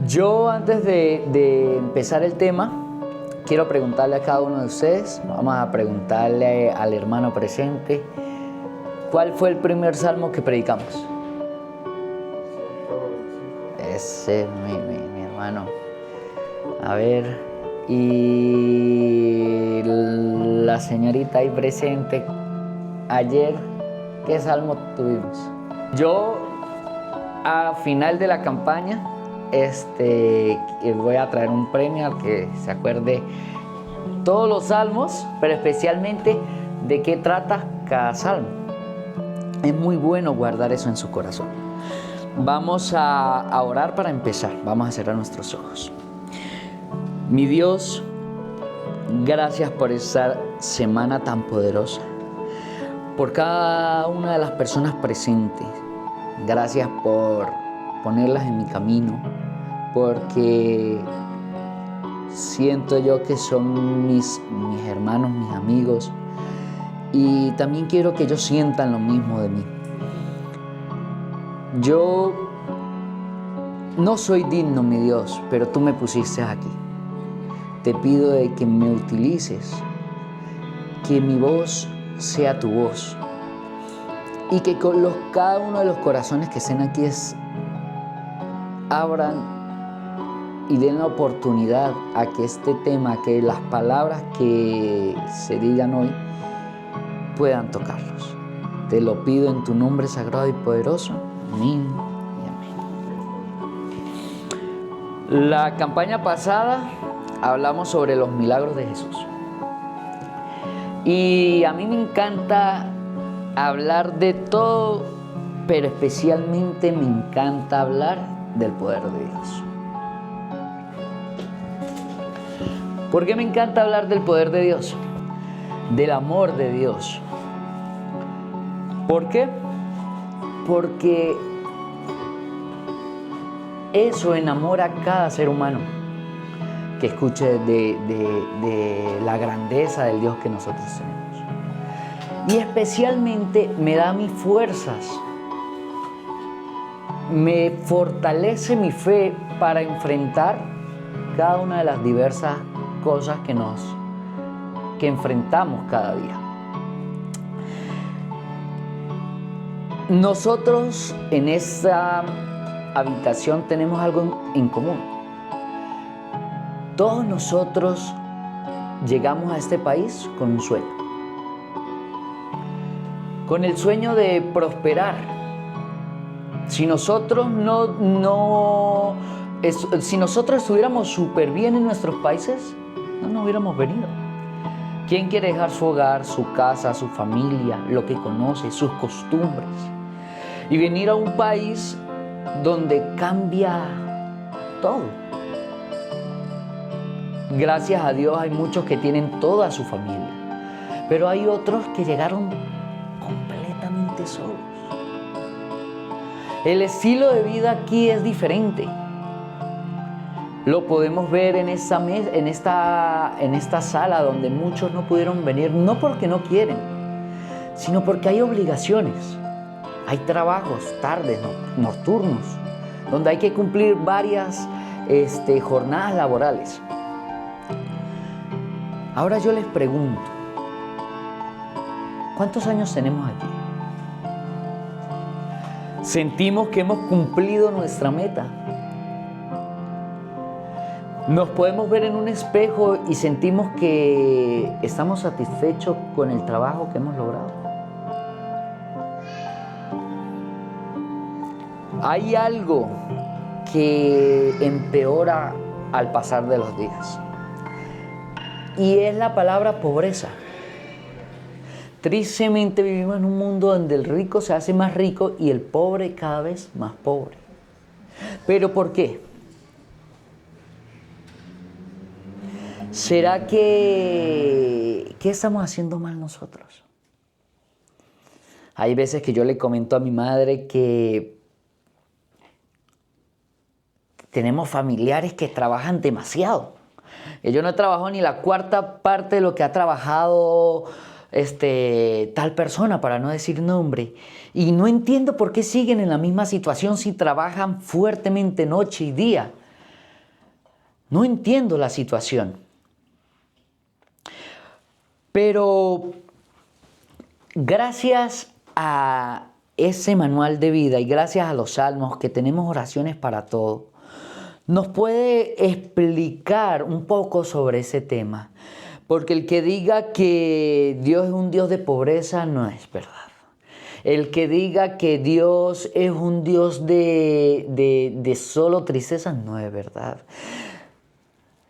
Yo antes de empezar el tema, quiero preguntarle a cada uno de ustedes, vamos a preguntarle al hermano presente, ¿cuál fue el primer salmo que predicamos? Ese, mi hermano. A ver, y la señorita ahí presente, ayer, ¿qué salmo tuvimos? Yo, a final de la campaña, voy a traer un premio al que se acuerde todos los salmos, pero especialmente de qué trata cada salmo. Es muy bueno guardar eso en su corazón. Vamos a orar para empezar. Vamos a cerrar nuestros ojos. Mi Dios, gracias por esta semana tan poderosa, por cada una de las personas presentes. Gracias por ponerlas en mi camino, porque siento yo que son mis hermanos, mis amigos, y también quiero que ellos sientan lo mismo de mí. Yo no soy digno, mi Dios, pero tú me pusiste aquí. Te pido de que me utilices, que mi voz sea tu voz, y que cada uno de los corazones que estén aquí abran y den la oportunidad a que este tema, que las palabras que se digan hoy puedan tocarlos. Te lo pido en tu nombre sagrado y poderoso. Amén y amén. La campaña pasada hablamos sobre los milagros de Jesús. Y a mí me encanta hablar de todo, pero especialmente me encanta hablar del poder de Dios. ¿Por qué me encanta hablar del poder de Dios? Del amor de Dios. ¿Por qué? Porque eso enamora a cada ser humano que escuche de la grandeza del Dios que nosotros tenemos. Y especialmente me da mis fuerzas, me fortalece mi fe para enfrentar cada una de las diversas cosas que enfrentamos cada día. Nosotros en esta habitación tenemos algo en común. Todos nosotros llegamos a este país con un sueño. Con el sueño de prosperar. Si nosotros si nosotros estuviéramos súper bien en nuestros países, no nos hubiéramos venido. ¿Quién quiere dejar su hogar, su casa, su familia, lo que conoce, sus costumbres, y venir a un país donde cambia todo? Gracias a Dios hay muchos que tienen toda su familia, pero hay otros que llegaron completamente solos. El estilo de vida aquí es diferente. Lo podemos ver en esta sala donde muchos no pudieron venir, no porque no quieren, sino porque hay obligaciones. Hay trabajos, tardes, nocturnos, donde hay que cumplir varias jornadas laborales. Ahora yo les pregunto, ¿cuántos años tenemos aquí? ¿Sentimos que hemos cumplido nuestra meta? ¿Nos podemos ver en un espejo y sentimos que estamos satisfechos con el trabajo que hemos logrado? Hay algo que empeora al pasar de los días, y es la palabra pobreza. Tristemente vivimos en un mundo donde el rico se hace más rico y el pobre cada vez más pobre. ¿Pero por qué? ¿Será que qué estamos haciendo mal nosotros? Hay veces que yo le comento a mi madre que tenemos familiares que trabajan demasiado. Yo no he trabajado ni la cuarta parte de lo que ha trabajado tal persona, para no decir nombre. Y no entiendo por qué siguen en la misma situación si trabajan fuertemente noche y día. No entiendo la situación. Pero gracias a ese manual de vida y gracias a los salmos, que tenemos oraciones para todo, nos puede explicar un poco sobre ese tema. Porque el que diga que Dios es un Dios de pobreza no es verdad. El que diga que Dios es un Dios de solo tristeza no es verdad.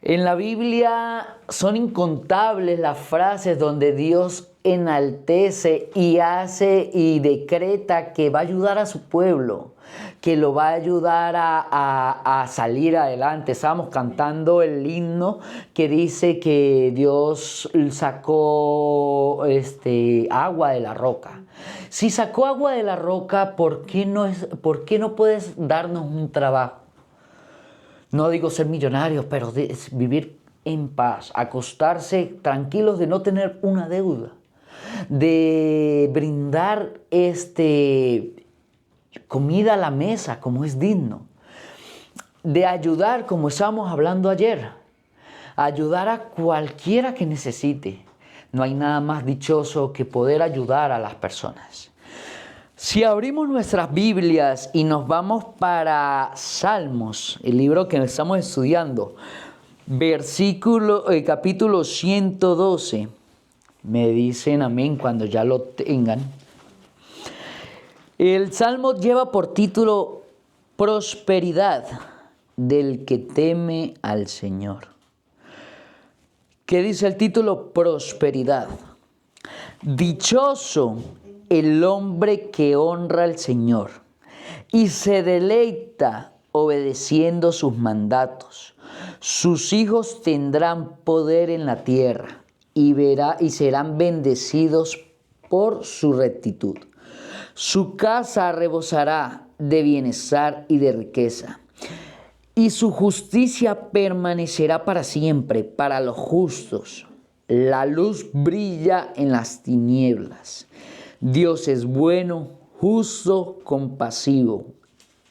En la Biblia son incontables las frases donde Dios enaltece y hace y decreta que va a ayudar a su pueblo, que lo va a ayudar a salir adelante. Estábamos cantando el himno que dice que Dios sacó agua de la roca. Si sacó agua de la roca, ¿por qué no puedes darnos un trabajo? No digo ser millonarios, pero vivir en paz, acostarse tranquilos de no tener una deuda, de brindar comida a la mesa como es digno, de ayudar como estábamos hablando ayer, ayudar a cualquiera que necesite. No hay nada más dichoso que poder ayudar a las personas. Si abrimos nuestras Biblias y nos vamos para Salmos, el libro que estamos estudiando, capítulo 112, me dicen amén cuando ya lo tengan. El Salmo lleva por título Prosperidad del que teme al Señor. ¿Qué dice el título? Prosperidad. Dichoso el hombre que honra al Señor y se deleita obedeciendo sus mandatos. Sus hijos tendrán poder en la tierra y serán bendecidos por su rectitud. Su casa rebosará de bienestar y de riqueza, y su justicia permanecerá para siempre, para los justos. La luz brilla en las tinieblas. Dios es bueno, justo, compasivo.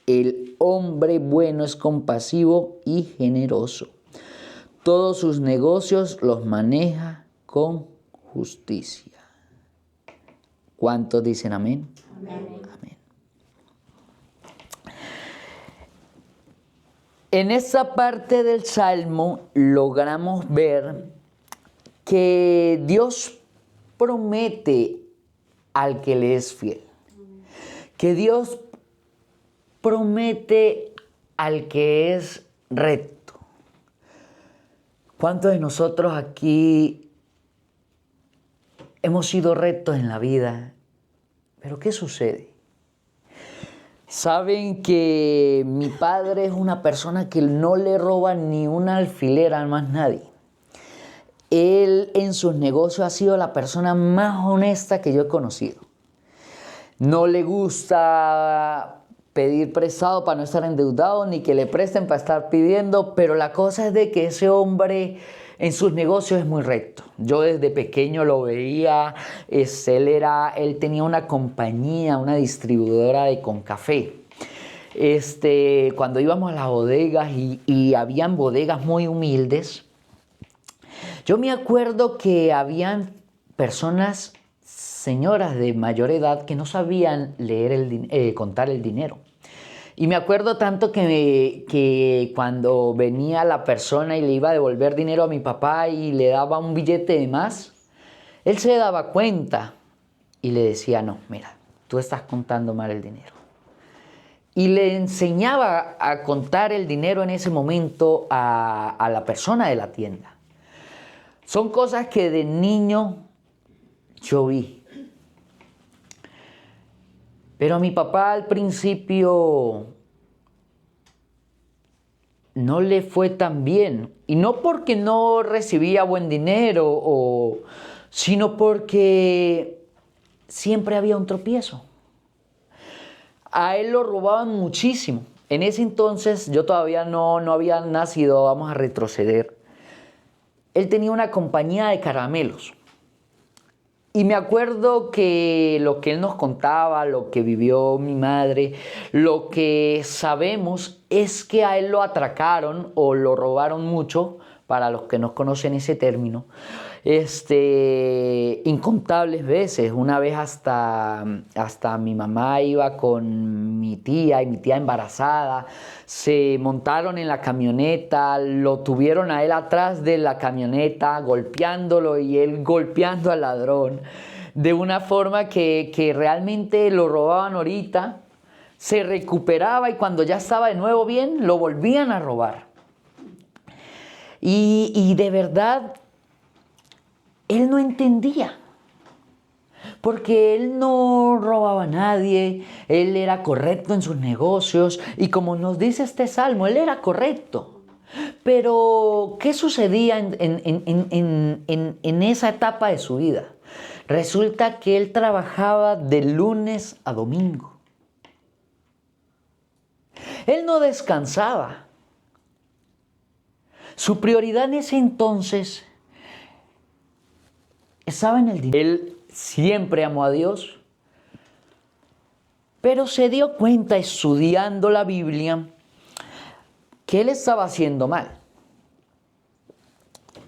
El hombre bueno es compasivo y generoso. Todos sus negocios los maneja con justicia. ¿Cuántos dicen amén? Amén. Amén. En esta parte del Salmo logramos ver que Dios promete al que le es fiel. Que Dios promete al que es recto. ¿Cuántos de nosotros aquí hemos sido rectos en la vida? ¿Pero qué sucede? Saben que mi padre es una persona que no le roba ni una alfiler a más nadie. Él en sus negocios ha sido la persona más honesta que yo he conocido. No le gusta pedir prestado para no estar endeudado, ni que le presten para estar pidiendo, pero la cosa es de que ese hombre en sus negocios es muy recto. Yo desde pequeño lo veía, él tenía una compañía, una distribuidora de Concafé. Cuando íbamos a las bodegas y habían bodegas muy humildes, yo me acuerdo que habían personas, señoras de mayor edad, que no sabían contar el dinero. Y me acuerdo tanto que cuando venía la persona y le iba a devolver dinero a mi papá y le daba un billete de más, él se daba cuenta y le decía, no, mira, tú estás contando mal el dinero. Y le enseñaba a contar el dinero en ese momento a la persona de la tienda. Son cosas que de niño yo vi. Pero a mi papá al principio no le fue tan bien. Y no porque no recibía buen dinero, sino porque siempre había un tropiezo. A él lo robaban muchísimo. En ese entonces yo todavía no había nacido, vamos a retroceder. Él tenía una compañía de caramelos Y me acuerdo que lo que él nos contaba, lo que vivió mi madre, lo que sabemos es que a él lo atracaron o lo robaron mucho, para los que no conocen ese término, incontables veces. Una vez hasta mi mamá iba con mi tía y mi tía embarazada, se montaron en la camioneta, lo tuvieron a él atrás de la camioneta golpeándolo y él golpeando al ladrón de una forma que realmente lo robaban ahorita, se recuperaba y cuando ya estaba de nuevo bien lo volvían a robar. Y de verdad, él no entendía, porque él no robaba a nadie, él era correcto en sus negocios y como nos dice este salmo, él era correcto. Pero, ¿qué sucedía en esa etapa de su vida? Resulta que él trabajaba de lunes a domingo. Él no descansaba. Su prioridad en ese entonces estaba en el dinero. Él siempre amó a Dios, pero se dio cuenta estudiando la Biblia que él estaba haciendo mal.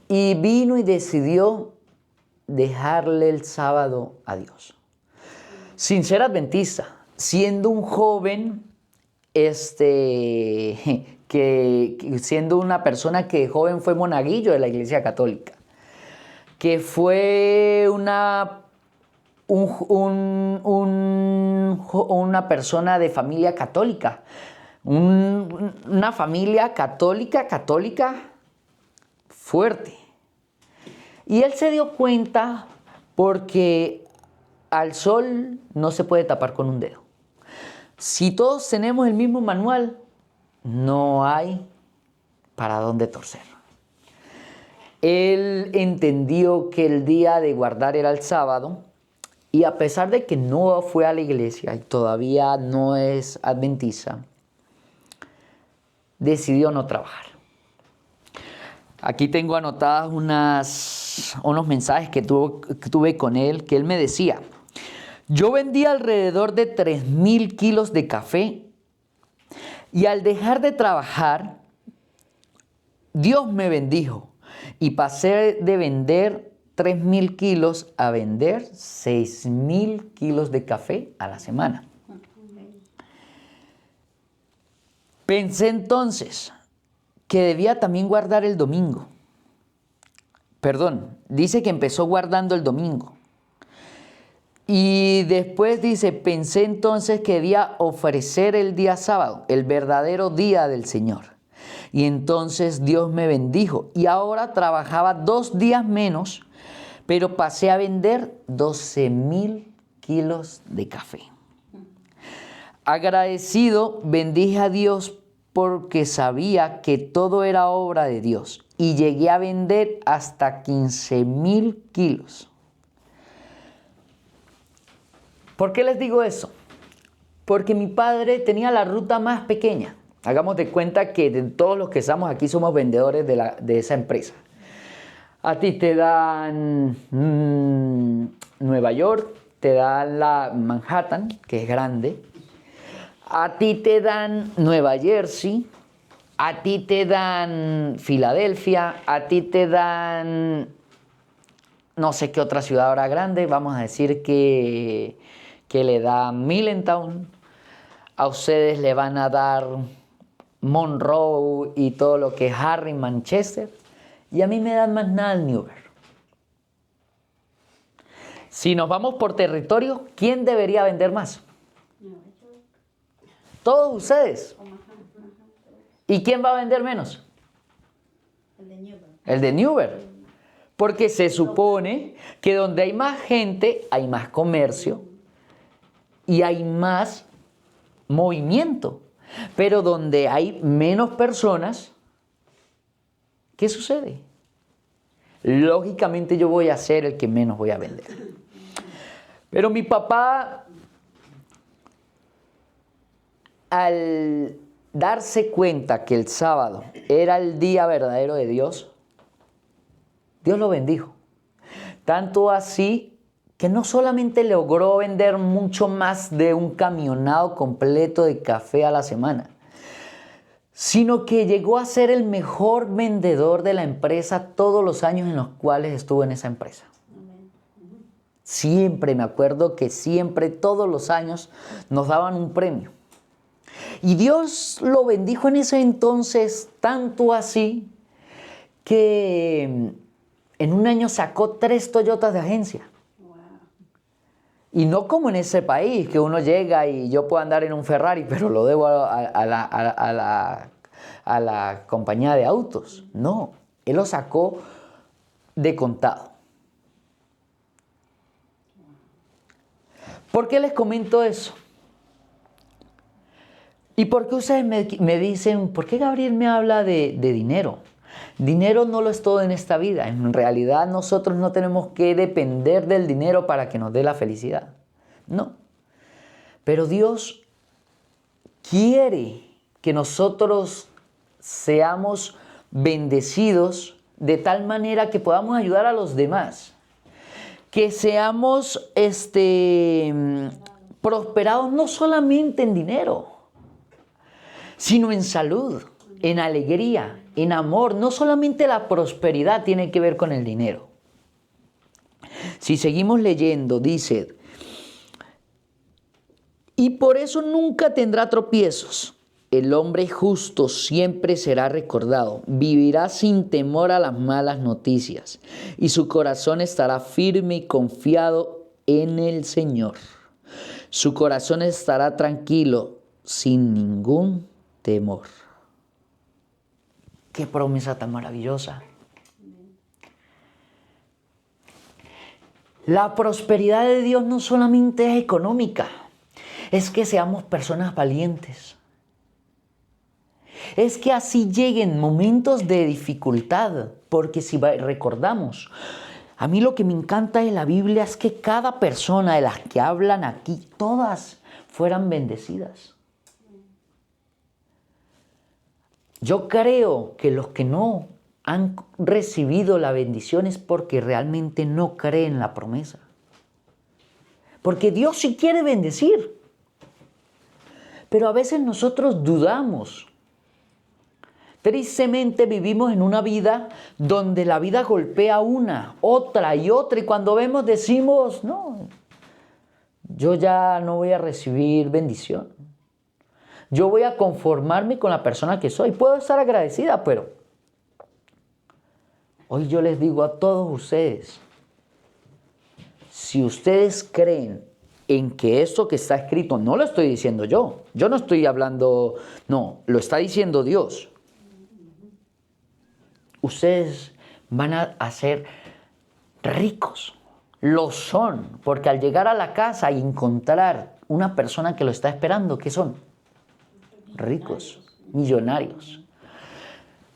Y vino y decidió dejarle el sábado a Dios. Sin ser adventista, siendo un joven, siendo una persona que de joven fue monaguillo de la Iglesia Católica, que fue una persona de familia católica, una familia católica fuerte. Y él se dio cuenta porque al sol no se puede tapar con un dedo. Si todos tenemos el mismo manual, no hay para dónde torcer. Él entendió que el día de guardar era el sábado y a pesar de que no fue a la iglesia y todavía no es adventista, decidió no trabajar. Aquí tengo anotadas unos mensajes que tuve con él, que él me decía: yo vendía alrededor de 3,000 kilos de café y al dejar de trabajar, Dios me bendijo y pasé de vender 3,000 kilos a vender 6,000 kilos de café a la semana. Pensé entonces que debía también guardar el domingo. Perdón, dice que empezó guardando el domingo. Y después dice, pensé entonces que debía ofrecer el día sábado, el verdadero día del Señor. Y entonces Dios me bendijo y ahora trabajaba 2 días menos, pero pasé a vender 12,000 kilos de café. Agradecido, bendije a Dios porque sabía que todo era obra de Dios y llegué a vender hasta 15,000 kilos. ¿Por qué les digo eso? Porque mi padre tenía la ruta más pequeña. Hagamos de cuenta que de todos los que estamos aquí somos vendedores de esa empresa. A ti te dan Nueva York, te dan la Manhattan, que es grande. A ti te dan Nueva Jersey, a ti te dan Filadelfia, a ti te dan no sé qué otra ciudad ahora grande, vamos a decir que le dan Millentown, a ustedes le van a dar Monroe y todo lo que es Harry, Manchester, y a mí me dan más nada el Newberg. Si nos vamos por territorio, ¿quién debería vender más? Todos ustedes. ¿Y quién va a vender menos? El de Newberg. El de Newberg. Porque se supone que donde hay más gente, hay más comercio y hay más movimiento. Pero donde hay menos personas, ¿qué sucede? Lógicamente yo voy a ser el que menos voy a vender. Pero mi papá, al darse cuenta que el sábado era el día verdadero de Dios, Dios lo bendijo. Tanto así que no solamente logró vender mucho más de un camionado completo de café a la semana, sino que llegó a ser el mejor vendedor de la empresa todos los años en los cuales estuvo en esa empresa. Siempre, me acuerdo que siempre, todos los años, nos daban un premio. Y Dios lo bendijo en ese entonces, tanto así, que en un año sacó 3 Toyotas de agencia. Wow. Y no como en ese país, que uno llega y yo puedo andar en un Ferrari, pero lo debo a la compañía de autos. No, él lo sacó de contado. ¿Por qué les comento eso? ¿Y por qué ustedes me dicen, por qué Gabriel me habla de dinero? Dinero no lo es todo en esta vida. En realidad nosotros no tenemos que depender del dinero para que nos dé la felicidad. No. Pero Dios quiere que nosotros seamos bendecidos de tal manera que podamos ayudar a los demás. Que seamos prosperados no solamente en dinero, sino en salud, en alegría, en amor. No solamente la prosperidad tiene que ver con el dinero. Si seguimos leyendo, dice, y por eso nunca tendrá tropiezos. El hombre justo siempre será recordado, vivirá sin temor a las malas noticias, y su corazón estará firme y confiado en el Señor. Su corazón estará tranquilo, sin ningún temor. ¡Qué promesa tan maravillosa! La prosperidad de Dios no solamente es económica, es que seamos personas valientes. Es que así lleguen momentos de dificultad, porque si recordamos, a mí lo que me encanta de la Biblia es que cada persona de las que hablan aquí, todas fueran bendecidas. Yo creo que los que no han recibido la bendición es porque realmente no creen la promesa. Porque Dios sí quiere bendecir, pero a veces nosotros dudamos. Tristemente vivimos en una vida donde la vida golpea una, otra y otra, y cuando vemos decimos, no, yo ya no voy a recibir bendición. Yo voy a conformarme con la persona que soy. Puedo estar agradecida, pero hoy yo les digo a todos ustedes, si ustedes creen en que esto que está escrito, no lo estoy diciendo yo no estoy hablando, no, lo está diciendo Dios. Ustedes van a ser ricos, lo son, porque al llegar a la casa y encontrar una persona que lo está esperando, ¿qué son? Ricos, millonarios.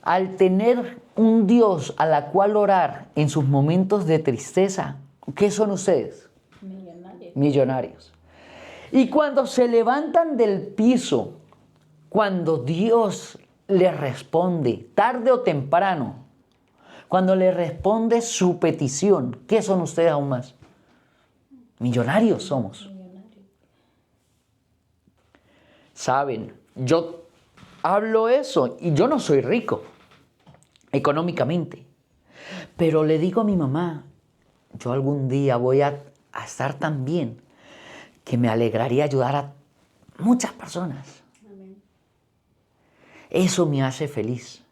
Al tener un Dios a la cual orar en sus momentos de tristeza, ¿qué son ustedes? Millonarios. Y cuando se levantan del piso, cuando Dios les responde, tarde o temprano, cuando les responde su petición, ¿qué son ustedes aún más? Millonarios somos. Saben, yo hablo eso y yo no soy rico económicamente, pero le digo a mi mamá, yo algún día voy a estar tan bien que me alegraría ayudar a muchas personas. Amén. Eso me hace feliz.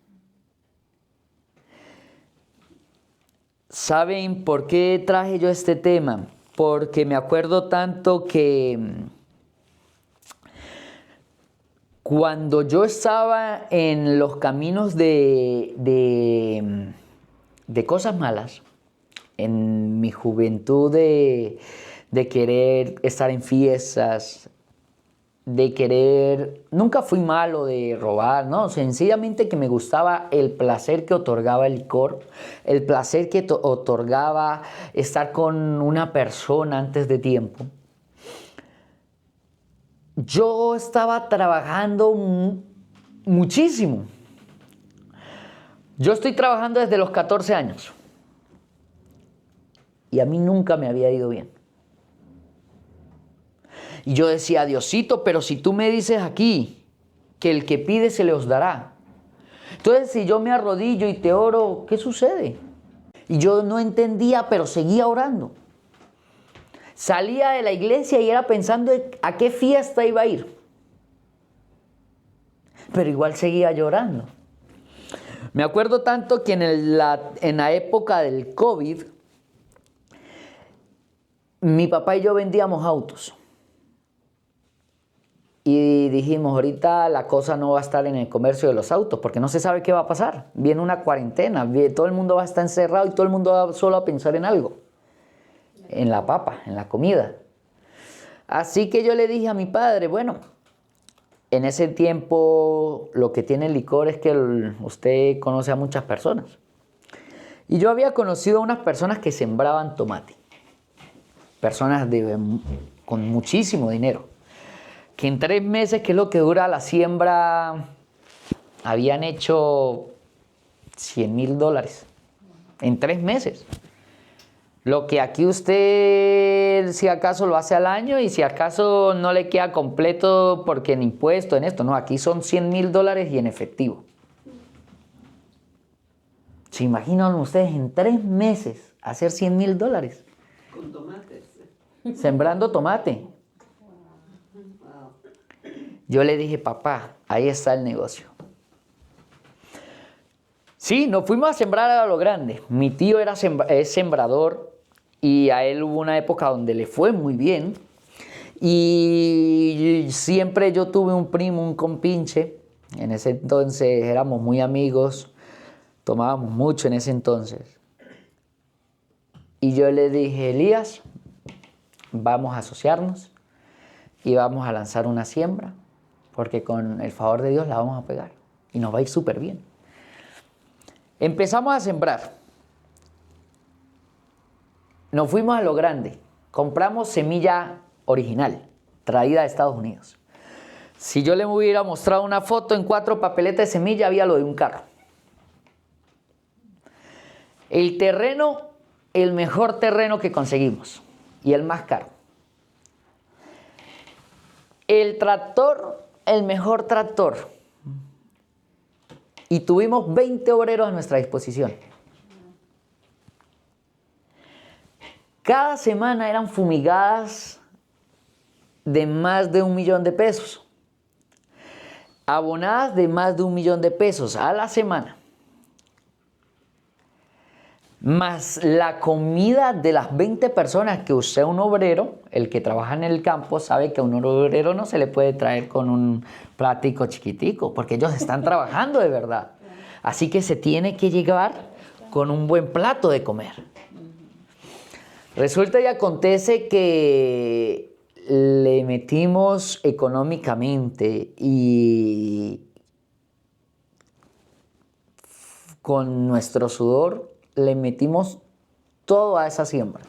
¿Saben por qué traje yo este tema? Porque me acuerdo tanto que cuando yo estaba en los caminos de cosas malas, en mi juventud de querer estar en fiestas, de querer, nunca fui malo de robar, no, sencillamente que me gustaba el placer que otorgaba el licor, el placer que otorgaba estar con una persona antes de tiempo. Yo estaba trabajando muchísimo. Yo estoy trabajando desde los 14 años y a mí nunca me había ido bien. Y yo decía, Diosito, pero si tú me dices aquí que el que pide se le os dará. Entonces, si yo me arrodillo y te oro, ¿qué sucede? Y yo no entendía, pero seguía orando. Salía de la iglesia y era pensando a qué fiesta iba a ir. Pero igual seguía llorando. Me acuerdo tanto que en la época del COVID, mi papá y yo vendíamos autos. Y dijimos, ahorita la cosa no va a estar en el comercio de los autos, porque no se sabe qué va a pasar. Viene una cuarentena, todo el mundo va a estar encerrado y todo el mundo va solo a pensar en algo. En la papa, en la comida. Así que yo le dije a mi padre, bueno, en ese tiempo lo que tiene el licor es que usted conoce a muchas personas. Y yo había conocido a unas personas que sembraban tomate. Personas con muchísimo dinero. Que en 3 meses, que es lo que dura la siembra, habían hecho $100,000. En 3 meses. Lo que aquí usted, si acaso, lo hace al año y si acaso no le queda completo porque en impuesto, en esto. No, aquí son $100,000 y en efectivo. ¿Se imaginan ustedes en 3 meses hacer $100,000? Con tomates. Sembrando tomate. Yo le dije, papá, ahí está el negocio. Sí, nos fuimos a sembrar a lo grande. Mi tío es sembrador y a él hubo una época donde le fue muy bien. Y siempre yo tuve un primo, un compinche. En ese entonces éramos muy amigos, tomábamos mucho en ese entonces. Y yo le dije, Elías, vamos a asociarnos y vamos a lanzar una siembra, porque con el favor de Dios la vamos a pegar y nos va a ir súper bien. Empezamos a sembrar. Nos fuimos a lo grande. Compramos semilla original, traída de Estados Unidos. Si yo le hubiera mostrado una foto en 4 papeletas de semilla, había lo de un carro. El terreno, el mejor terreno que conseguimos y el más caro. El tractor, el mejor tractor. Y tuvimos 20 obreros a nuestra disposición. Cada semana eran fumigadas de más de $1,000,000. Abonadas de más de $1,000,000 a la semana. Más la comida de las 20 personas que usted, un obrero, el que trabaja en el campo, sabe que a un obrero no se le puede traer con un platico chiquitico, porque ellos están trabajando de verdad. Así que se tiene que llegar con un buen plato de comer. Resulta y acontece que le metimos económicamente y con nuestro sudor le metimos todo a esa siembra.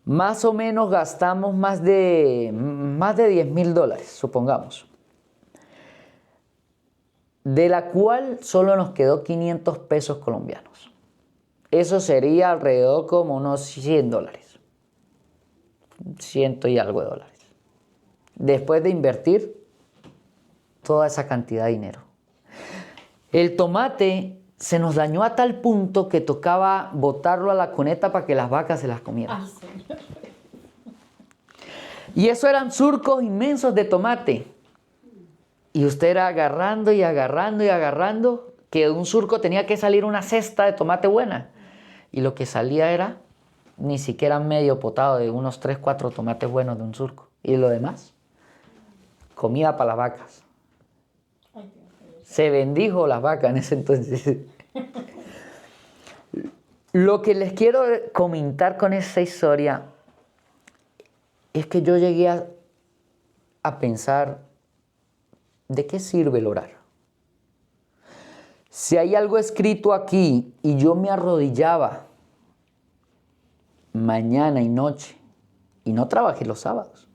Más o menos gastamos más de $10,000, supongamos. De la cual solo nos quedó 500 pesos colombianos. Eso sería alrededor como unos $100. 100 y algo de dólares. Después de invertir toda esa cantidad de dinero. El tomate se nos dañó a tal punto que tocaba botarlo a la cuneta para que las vacas se las comieran. Y eso eran surcos inmensos de tomate. Y usted era agarrando y agarrando y agarrando, que de un surco tenía que salir una cesta de tomate buena. Y lo que salía era ni siquiera medio potado de unos 3, 4 tomates buenos de un surco. Y lo demás, comida para las vacas. Se bendijo las vacas en ese entonces. Lo que les quiero comentar con esta historia es que yo llegué a pensar, ¿de qué sirve el orar? Si hay algo escrito aquí y yo me arrodillaba mañana y noche y no trabajé los sábados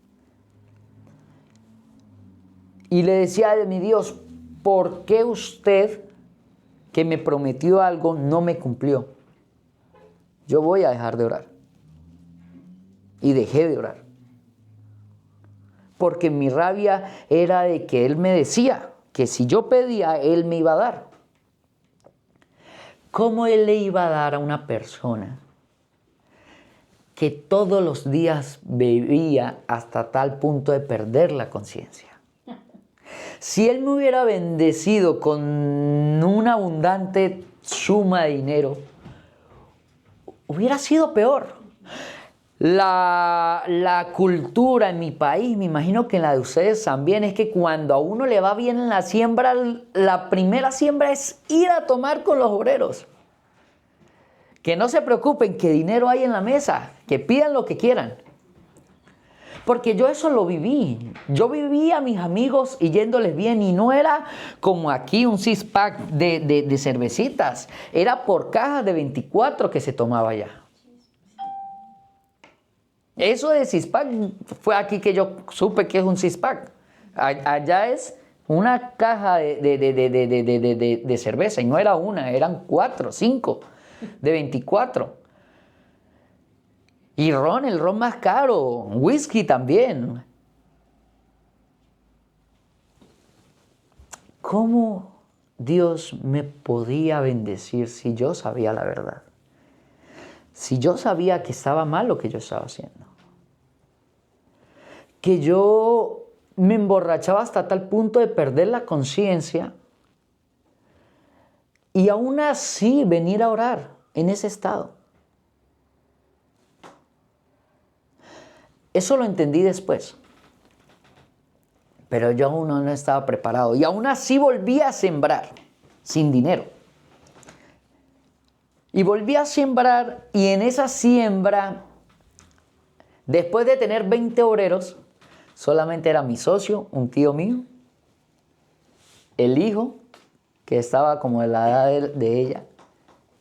y le decía a mi Dios, ¿por qué usted que me prometió algo no me cumplió? Yo voy a dejar de orar. Y dejé de orar. porque mi rabia era de que él me decía que si yo pedía, él me iba a dar. ¿Cómo él le iba a dar a una persona que todos los días bebía hasta tal punto de perder la conciencia? Si él me hubiera bendecido con una abundante suma de dinero, hubiera sido peor. La cultura en mi país, me imagino que en la de ustedes también, es que cuando a uno le va bien en la siembra, la primera siembra es ir a tomar con los obreros. Que no se preocupen, que dinero hay en la mesa, que pidan lo que quieran. Porque yo eso lo viví. Yo viví a mis amigos y yéndoles bien, y no era como aquí un six-pack de cervecitas. Era por cajas de 24 que se tomaba allá. Eso de six-pack fue aquí que yo supe que es un six-pack. Allá es una caja de cerveza, y no era una, eran 4, 5 de 24. Y ron, el ron más caro, whisky también. ¿Cómo Dios me podía bendecir si yo sabía la verdad? Si yo sabía que estaba mal lo que yo estaba haciendo. Que yo me emborrachaba hasta tal punto de perder la conciencia y aún así venir a orar en ese estado. Eso lo entendí después. Pero yo aún no estaba preparado. Y aún así volví a sembrar sin dinero. Y volví a sembrar, y en esa siembra, después de tener 20 obreros, solamente era mi socio, un tío mío, el hijo, que estaba como de la edad de ella,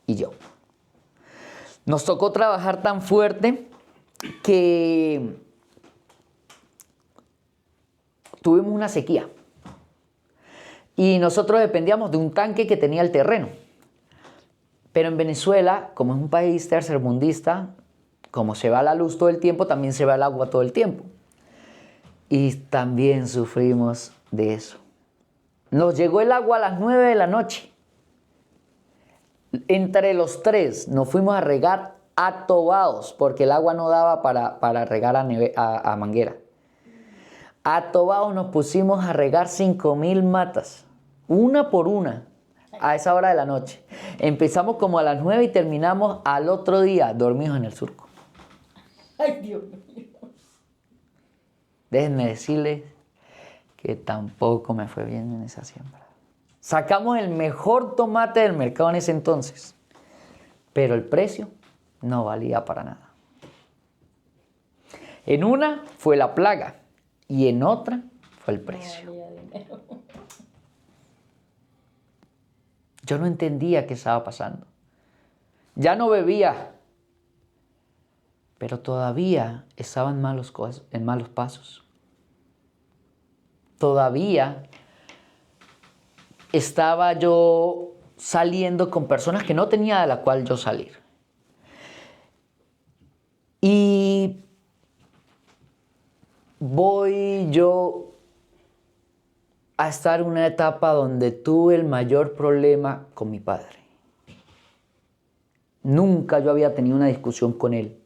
y yo. Nos tocó trabajar tan fuerte que tuvimos una sequía. Y nosotros dependíamos de un tanque que tenía el terreno. Pero en Venezuela, como es un país tercermundista, como se va la luz todo el tiempo, también se va el agua todo el tiempo. Y también sufrimos de eso. Nos llegó el agua a las 9 de la noche. Entre los tres nos fuimos a regar atobados, porque el agua no daba para regar a manguera. Atobados nos pusimos a regar 5.000 matas, una por una, a esa hora de la noche. Empezamos como a las 9 y terminamos al otro día dormidos en el surco. Ay, Dios mío. Déjenme decirles que tampoco me fue bien en esa siembra. Sacamos el mejor tomate del mercado en ese entonces, pero el precio no valía para nada. En una fue la plaga y en otra fue el precio. No valía dinero. Yo no entendía qué estaba pasando. Ya no bebía, pero todavía estaba en malos pasos. Todavía estaba yo saliendo con personas que no tenía de la cual yo salir. Y voy yo a estar en una etapa donde tuve el mayor problema con mi padre. Nunca yo había tenido una discusión con él.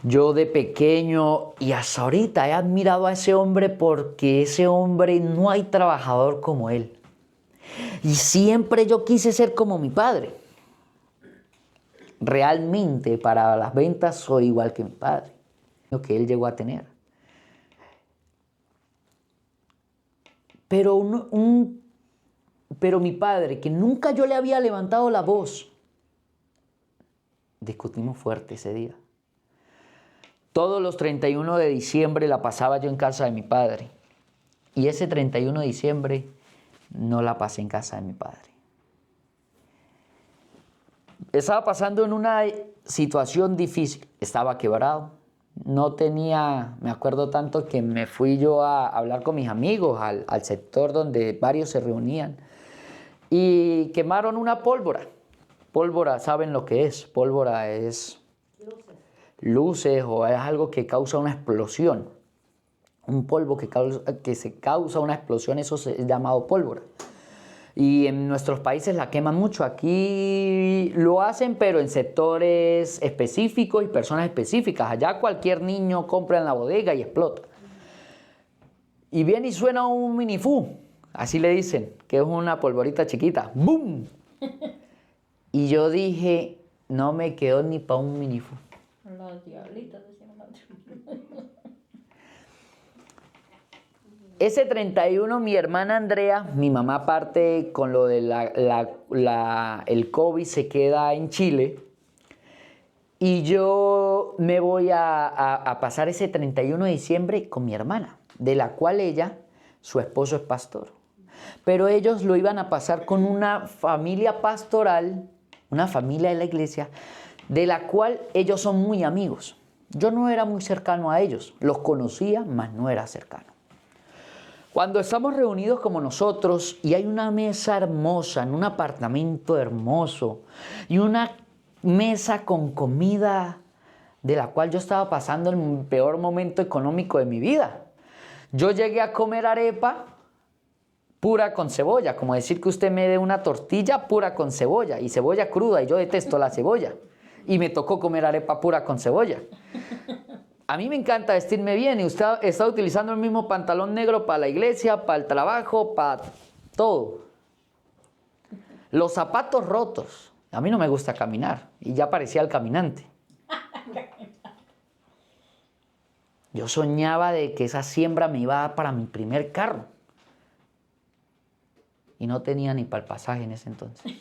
Yo de pequeño y hasta ahorita he admirado a ese hombre, porque ese hombre no hay trabajador como él. Y siempre yo quise ser como mi padre. Realmente para las ventas soy igual que mi padre, lo que él llegó a tener. Pero mi padre, que nunca yo le había levantado la voz, discutimos fuerte ese día. Todos los 31 de diciembre la pasaba yo en casa de mi padre. Y ese 31 de diciembre no la pasé en casa de mi padre. Estaba pasando en una situación difícil. Estaba quebrado. No tenía, me acuerdo tanto que me fui yo a hablar con mis amigos al sector donde varios se reunían. Y quemaron una pólvora. Pólvora, ¿saben lo que es? Pólvora es luces o es algo que causa una explosión. un polvo que se causa una explosión, eso es llamado pólvora. Y en nuestros países la queman mucho. Aquí lo hacen, pero en sectores específicos y personas específicas. Allá cualquier niño compra en la bodega y explota. Y viene y suena un minifú, así le dicen, que es una polvorita chiquita. ¡Bum! Y yo dije, no me quedó ni para un minifú. Los diablitos, decían nosotros. Ese 31 mi hermana Andrea, mi mamá aparte con lo de el COVID se queda en Chile y yo me voy a pasar ese 31 de diciembre con mi hermana, de la cual ella, su esposo es pastor. Pero ellos lo iban a pasar con una familia pastoral, una familia de la iglesia, de la cual ellos son muy amigos. Yo no era muy cercano a ellos, los conocía, mas no era cercano. Cuando estamos reunidos como nosotros y hay una mesa hermosa, en un apartamento hermoso y una mesa con comida de la cual yo estaba pasando el peor momento económico de mi vida. Yo llegué a comer arepa pura con cebolla, como decir que usted me dé una tortilla pura con cebolla y cebolla cruda y yo detesto la cebolla y me tocó comer arepa pura con cebolla. A mí me encanta vestirme bien y usted está utilizando el mismo pantalón negro para la iglesia, para el trabajo, para todo. Los zapatos rotos. A mí no me gusta caminar y ya parecía el caminante. Yo soñaba de que esa siembra me iba a dar para mi primer carro. Y no tenía ni para el pasaje en ese entonces.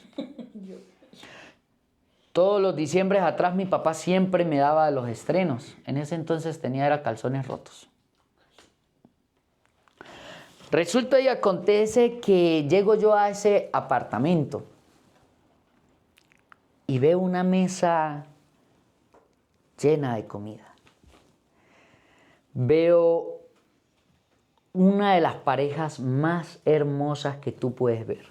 Todos los diciembres atrás mi papá siempre me daba los estrenos. En ese entonces era calzones rotos. Resulta y acontece que llego yo a ese apartamento y veo una mesa llena de comida. Veo una de las parejas más hermosas que tú puedes ver.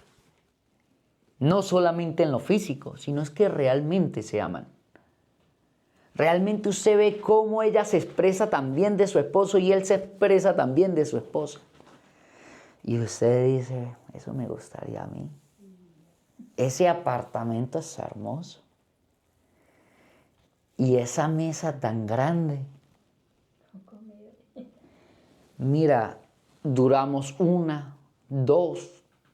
No solamente en lo físico, sino es que realmente se aman. Realmente usted ve cómo ella se expresa también de su esposo y él se expresa también de su esposa. Y usted dice, eso me gustaría a mí. Ese apartamento es hermoso. Y esa mesa tan grande. Mira, duramos 1, 2,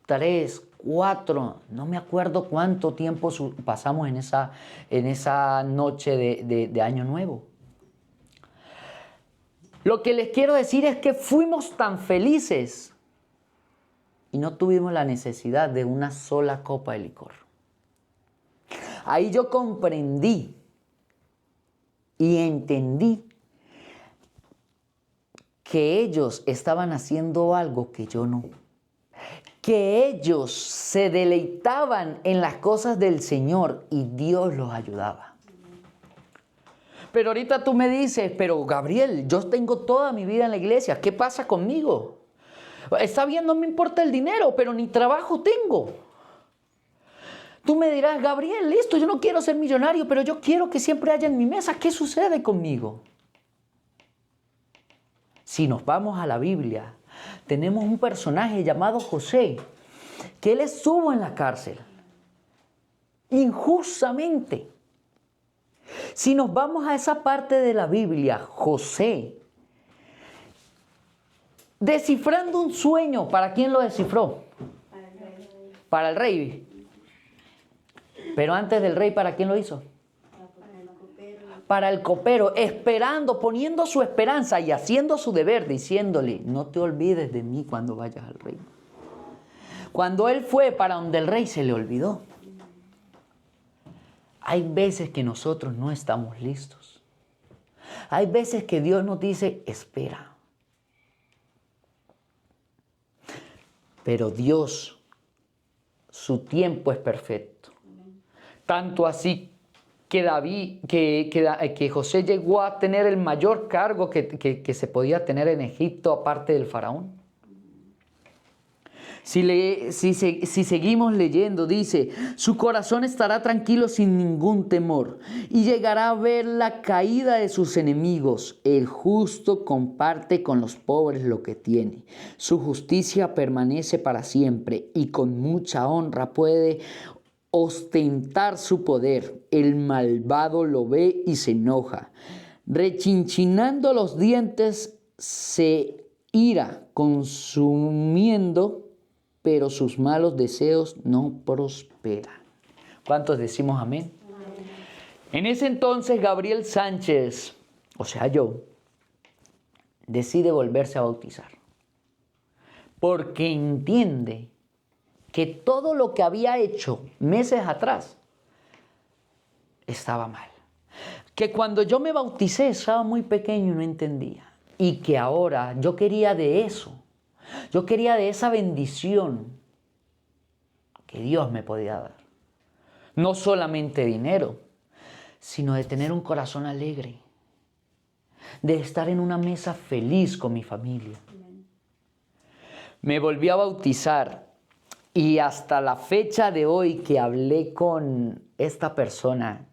3, 4, no me acuerdo cuánto tiempo pasamos en esa noche de Año Nuevo. Lo que les quiero decir es que fuimos tan felices y no tuvimos la necesidad de una sola copa de licor. Ahí yo comprendí y entendí que ellos estaban haciendo algo que yo no. Que ellos se deleitaban en las cosas del Señor y Dios los ayudaba. Pero ahorita tú me dices, pero Gabriel, yo tengo toda mi vida en la iglesia, ¿qué pasa conmigo? Está bien, no me importa el dinero, pero ni trabajo tengo. Tú me dirás, Gabriel, listo, yo no quiero ser millonario, pero yo quiero que siempre haya en mi mesa. ¿Qué sucede conmigo? Si nos vamos a la Biblia, tenemos un personaje llamado José, que él estuvo en la cárcel, injustamente. Si nos vamos a esa parte de la Biblia, José, descifrando un sueño, ¿para quién lo descifró? Para el rey. Pero antes del rey, ¿para quién lo hizo? Para el copero, esperando, poniendo su esperanza y haciendo su deber, diciéndole, no te olvides de mí cuando vayas al reino. Cuando él fue para donde el rey, se le olvidó. Hay veces que nosotros no estamos listos. Hay veces que Dios nos dice, espera. Pero Dios, su tiempo es perfecto. Tanto así que José llegó a tener el mayor cargo que se podía tener en Egipto, aparte del faraón. Si seguimos leyendo, dice, su corazón estará tranquilo sin ningún temor y llegará a ver la caída de sus enemigos. El justo comparte con los pobres lo que tiene. Su justicia permanece para siempre y con mucha honra puede ostentar su poder. El malvado lo ve y se enoja. Rechinchinando los dientes, se ira consumiendo, pero sus malos deseos no prosperan. ¿Cuántos decimos amén? Amén. En ese entonces Gabriel Sánchez, o sea yo, decide volverse a bautizar. Porque entiende que todo lo que había hecho meses atrás estaba mal. Que cuando yo me bauticé estaba muy pequeño y no entendía. Y que ahora yo quería de eso. Yo quería de esa bendición que Dios me podía dar. No solamente dinero, sino de tener un corazón alegre. De estar en una mesa feliz con mi familia. Me volví a bautizar y hasta la fecha de hoy que hablé con esta persona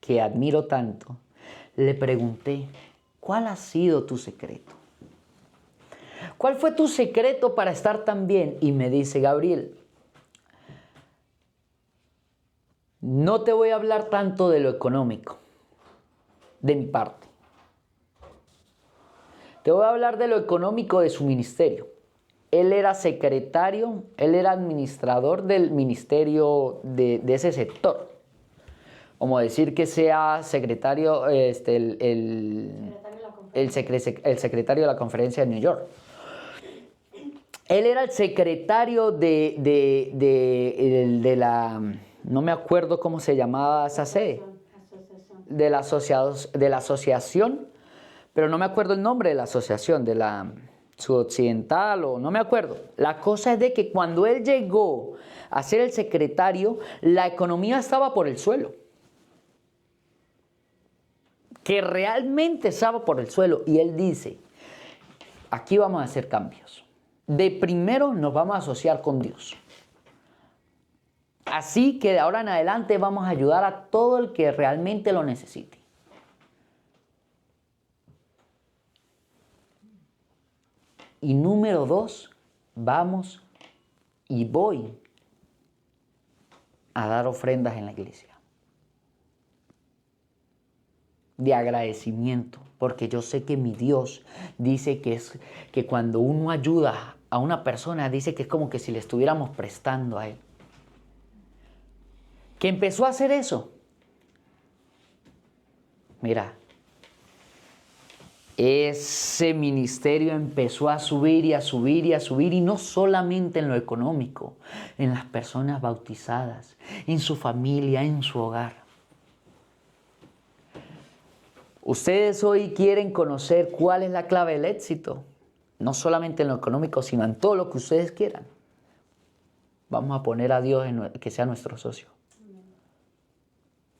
que admiro tanto, le pregunté, ¿cuál ha sido tu secreto? ¿Cuál fue tu secreto para estar tan bien? Y me dice, Gabriel, no te voy a hablar tanto de lo económico, de mi parte. Te voy a hablar de lo económico de su ministerio. Él era secretario, él era administrador del ministerio de ese sector. Como decir que sea secretario, el secretario de la conferencia de New York. Él era el secretario de la, no me acuerdo cómo se llamaba esa sede, de la asociación, pero no me acuerdo el nombre de la asociación, de la Sudoccidental o no me acuerdo. La cosa es de que cuando él llegó a ser el secretario, la economía estaba por el suelo. Que realmente estaba por el suelo. Y él dice, aquí vamos a hacer cambios. De primero nos vamos a asociar con Dios. Así que de ahora en adelante vamos a ayudar a todo el que realmente lo necesite. Y número 2, vamos y voy a dar ofrendas en la iglesia. De agradecimiento, porque yo sé que mi Dios dice que cuando uno ayuda a una persona, dice que es como que si le estuviéramos prestando a Él. Que empezó a hacer eso. Mira, ese ministerio empezó a subir y a subir y a subir, y no solamente en lo económico, en las personas bautizadas, en su familia, en su hogar. Ustedes hoy quieren conocer cuál es la clave del éxito, no solamente en lo económico, sino en todo lo que ustedes quieran. Vamos a poner a Dios que sea nuestro socio.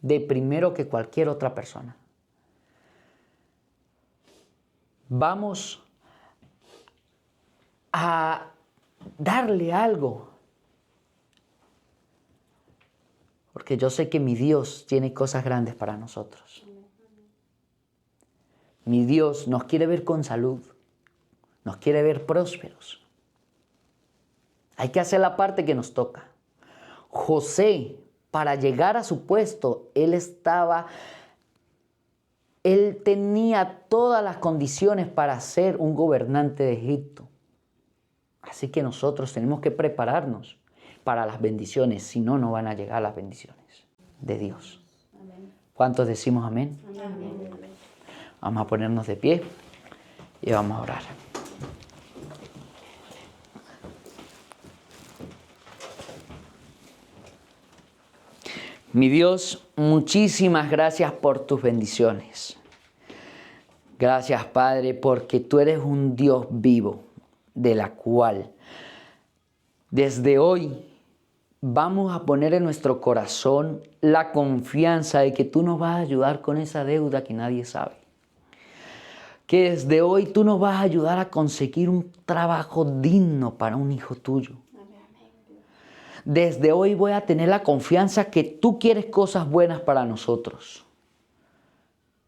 De primero que cualquier otra persona. Vamos a darle algo. Porque yo sé que mi Dios tiene cosas grandes para nosotros. Mi Dios nos quiere ver con salud, nos quiere ver prósperos. Hay que hacer la parte que nos toca. José, para llegar a su puesto, él tenía todas las condiciones para ser un gobernante de Egipto. Así que nosotros tenemos que prepararnos para las bendiciones, si no, no van a llegar las bendiciones de Dios. Amén. ¿Cuántos decimos amén? Amén. Vamos a ponernos de pie y vamos a orar. Mi Dios, muchísimas gracias por tus bendiciones. Gracias, Padre, porque tú eres un Dios vivo, de la cual desde hoy vamos a poner en nuestro corazón la confianza de que tú nos vas a ayudar con esa deuda que nadie sabe. que desde hoy tú nos vas a ayudar a conseguir un trabajo digno para un hijo tuyo. Desde hoy voy a tener la confianza que tú quieres cosas buenas para nosotros.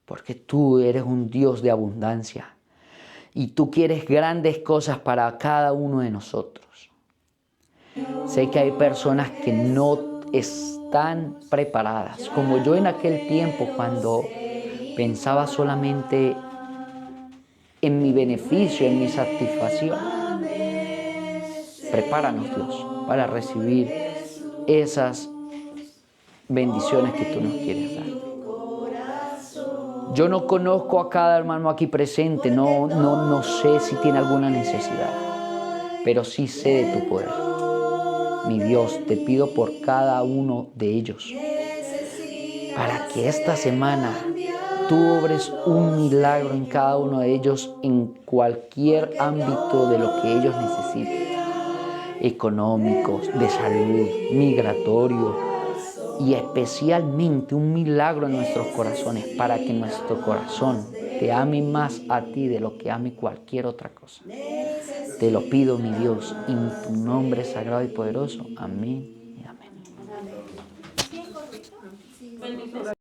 Porque tú eres un Dios de abundancia. Y tú quieres grandes cosas para cada uno de nosotros. Sé que hay personas que no están preparadas, como yo en aquel tiempo cuando pensaba solamente en mi beneficio, en mi satisfacción. Prepáranos, Dios, para recibir esas bendiciones que tú nos quieres dar. Yo no conozco a cada hermano aquí presente, no sé si tiene alguna necesidad, pero sí sé de tu poder. Mi Dios, te pido por cada uno de ellos, para que esta semana tú obres un milagro en cada uno de ellos en cualquier ámbito de lo que ellos necesiten, económicos, de salud, migratorio, y especialmente un milagro en nuestros corazones, para que nuestro corazón te ame más a ti de lo que ame cualquier otra cosa. Te lo pido, mi Dios, en tu nombre sagrado y poderoso. Amén y amén.